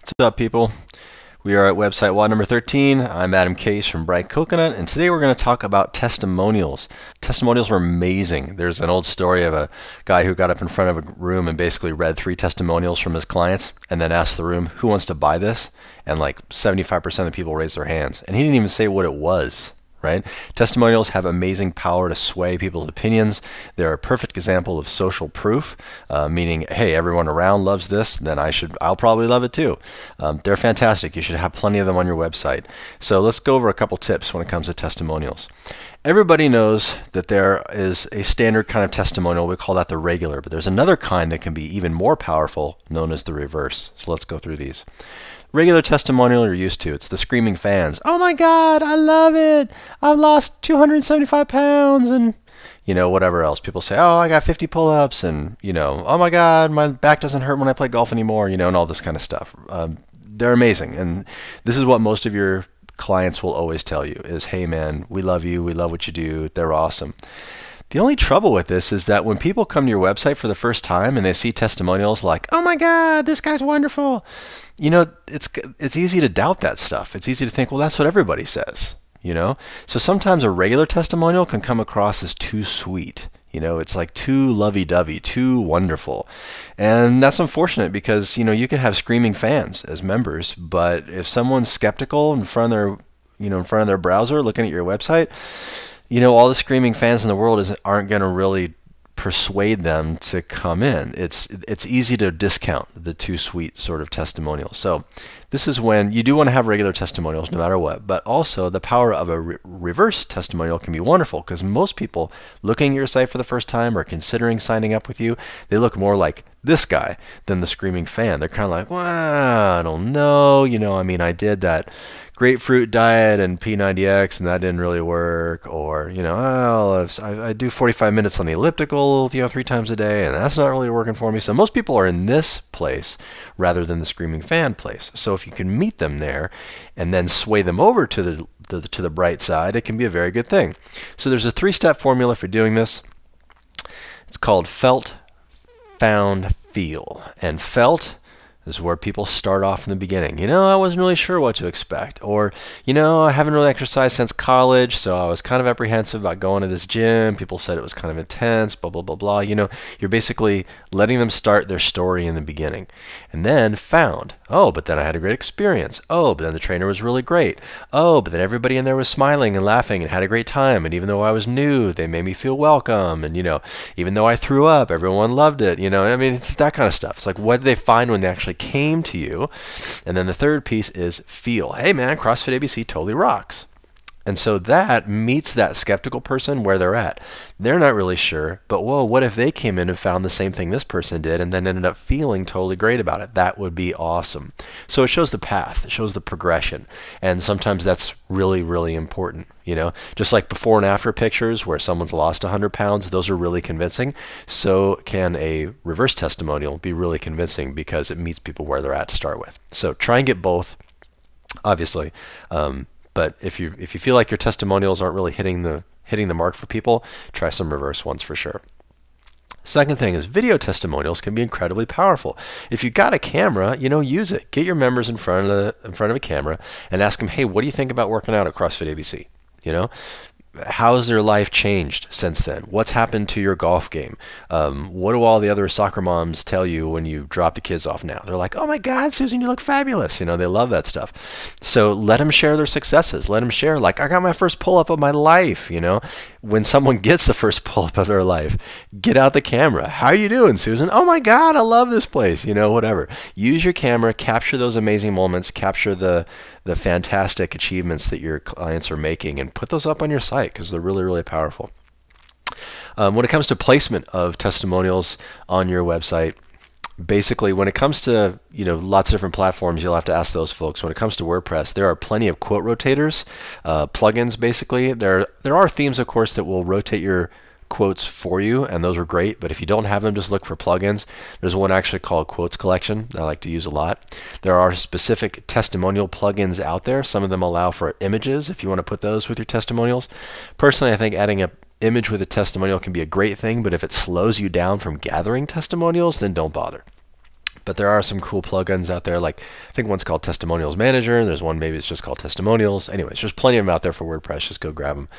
What's up, people? We are at website WOD number 13. I'm Adam Case from Bright Coconut, and today we're going to talk about testimonials. Testimonials are amazing. There's an old story of a guy who got up in front of a room and basically read 3 testimonials from his clients and then asked the room, who wants to buy this? And like 75% of the people raised their hands. And he didn't even say what it was. Right? Testimonials have amazing power to sway people's opinions. They're a perfect example of social proof, meaning, hey, everyone around loves this, then I'll probably love it too. They're fantastic. You should have plenty of them on your website. So let's go over a couple tips when it comes to testimonials. Everybody knows that there is a standard kind of testimonial. We call that the regular, but there's another kind that can be even more powerful, known as the reverse. So let's go through these. Regular testimonial you're used to. It's the screaming fans. Oh my God, I love it. I've lost 275 pounds and, whatever else. People say, oh, I got 50 pull-ups and, oh my God, my back doesn't hurt when I play golf anymore, and all this kind of stuff. They're amazing. And this is what most of your clients will always tell you is, hey man, we love you. We love what you do. They're awesome. The only trouble with this is that when people come to your website for the first time and they see testimonials like, oh my God, this guy's wonderful, it's easy to doubt that stuff. It's easy to think, well, that's what everybody says, So sometimes a regular testimonial can come across as too sweet. It's like too lovey-dovey, too wonderful. And that's unfortunate because, you can have screaming fans as members, but if someone's skeptical in front of their browser looking at your website, all the screaming fans in the world aren't going to really persuade them to come in. It's easy to discount the too sweet sort of testimonials. So this is when you do want to have regular testimonials no matter what, but also the power of a reverse testimonial can be wonderful because most people looking at your site for the first time or considering signing up with you, they look more like this guy than the screaming fan. They're kind of like, well, I don't know, I did that grapefruit diet and P90X and that didn't really work, or oh, I do 45 minutes on the elliptical 3 times a day and that's not really working for me. So most people are in this place rather than the screaming fan place. So if you can meet them there and then sway them over to the bright side, it can be a very good thing. So there's a 3-step formula for doing this. It's called felt, found, feel. And felt is where people start off in the beginning. I wasn't really sure what to expect. Or, I haven't really exercised since college, so I was kind of apprehensive about going to this gym. People said it was kind of intense, blah, blah, blah, blah. You're basically letting them start their story in the beginning. And then found. Oh, but then I had a great experience. Oh, but then the trainer was really great. Oh, but then everybody in there was smiling and laughing and had a great time. And even though I was new, they made me feel welcome. And, even though I threw up, everyone loved it. It's that kind of stuff. It's like, what did they find when they actually came to you? And then the third piece is feel. Hey man, CrossFit ABC totally rocks. And so that meets that skeptical person where they're at. They're not really sure, but whoa, what if they came in and found the same thing this person did and then ended up feeling totally great about it? That would be awesome. So it shows the path, it shows the progression. And sometimes that's really, really important. Just like before and after pictures where someone's lost 100 pounds, those are really convincing. So can a reverse testimonial be really convincing because it meets people where they're at to start with. So try and get both, obviously. But if you feel like your testimonials aren't really hitting the mark for people, try some reverse ones for sure. Second thing is video testimonials can be incredibly powerful. If you got a camera, use it. Get your members in front of a camera and ask them, hey, what do you think about working out at CrossFit ABC? How has their life changed since then? What's happened to your golf game? What do all the other soccer moms tell you when you drop the kids off now? They're like, oh my God, Susan, you look fabulous. They love that stuff. So let them share their successes. Let them share, like, I got my first pull-up of my life. When someone gets the first pull-up of their life, get out the camera. How are you doing, Susan? Oh my God, I love this place. Whatever. Use your camera, capture those amazing moments, capture the fantastic achievements that your clients are making, and put those up on your site because they're really, really powerful. When it comes to placement of testimonials on your website, basically when it comes to lots of different platforms, you'll have to ask those folks. When it comes to WordPress, there are plenty of quote rotators, plugins basically. There are themes, of course, that will rotate your quotes for you, and those are great, but if you don't have them, just look for plugins. There's one actually called Quotes Collection that I like to use a lot. There are specific testimonial plugins out there. Some of them allow for images if you want to put those with your testimonials. Personally, I think adding an image with a testimonial can be a great thing, but if it slows you down from gathering testimonials, then don't bother. But there are some cool plugins out there, like I think one's called Testimonials Manager. There's one maybe it's just called Testimonials. Anyways, there's plenty of them out there for WordPress. Just go grab them.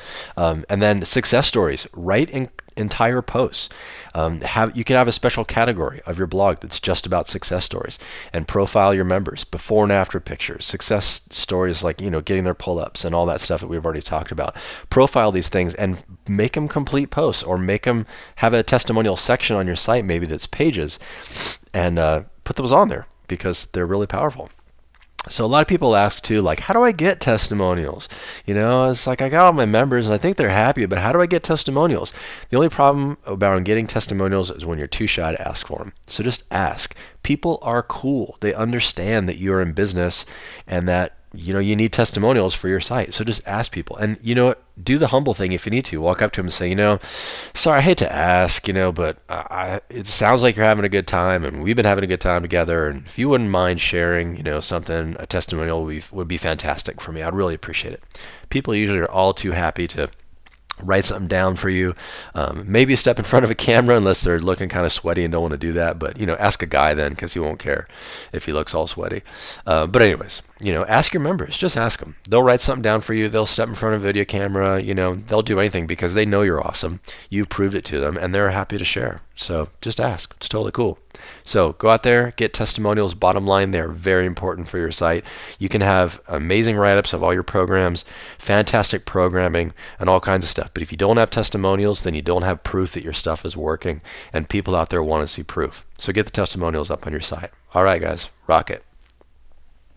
And then success stories. Write entire posts. You can have a special category of your blog that's just about success stories, and profile your members, before and after pictures, success stories like getting their pull-ups and all that stuff that we've already talked about. Profile these things and make them complete posts, or make them have a testimonial section on your site maybe that's pages, and put those on there because they're really powerful. So a lot of people ask too, like, how do I get testimonials? It's like I got all my members and I think they're happy, but how do I get testimonials? The only problem about getting testimonials is when you're too shy to ask for them. So just ask. People are cool. They understand that you're in business and that you need testimonials for your site. So just ask people. And do the humble thing if you need to. Walk up to them and say, sorry, I hate to ask, but it sounds like you're having a good time and we've been having a good time together. And if you wouldn't mind sharing, something, a testimonial would be fantastic for me. I'd really appreciate it. People usually are all too happy to write something down for you. Maybe step in front of a camera unless they're looking kind of sweaty and don't want to do that. But ask a guy then, because he won't care if he looks all sweaty. But anyways, ask your members. Just ask them. They'll write something down for you. They'll step in front of a video camera. They'll do anything because they know you're awesome. You've proved it to them, and they're happy to share. So just ask. It's totally cool. So go out there, get testimonials. Bottom line, they're very important for your site. You can have amazing write-ups of all your programs, fantastic programming, and all kinds of stuff. But if you don't have testimonials, then you don't have proof that your stuff is working, and people out there want to see proof. So get the testimonials up on your site. All right, guys, rock it.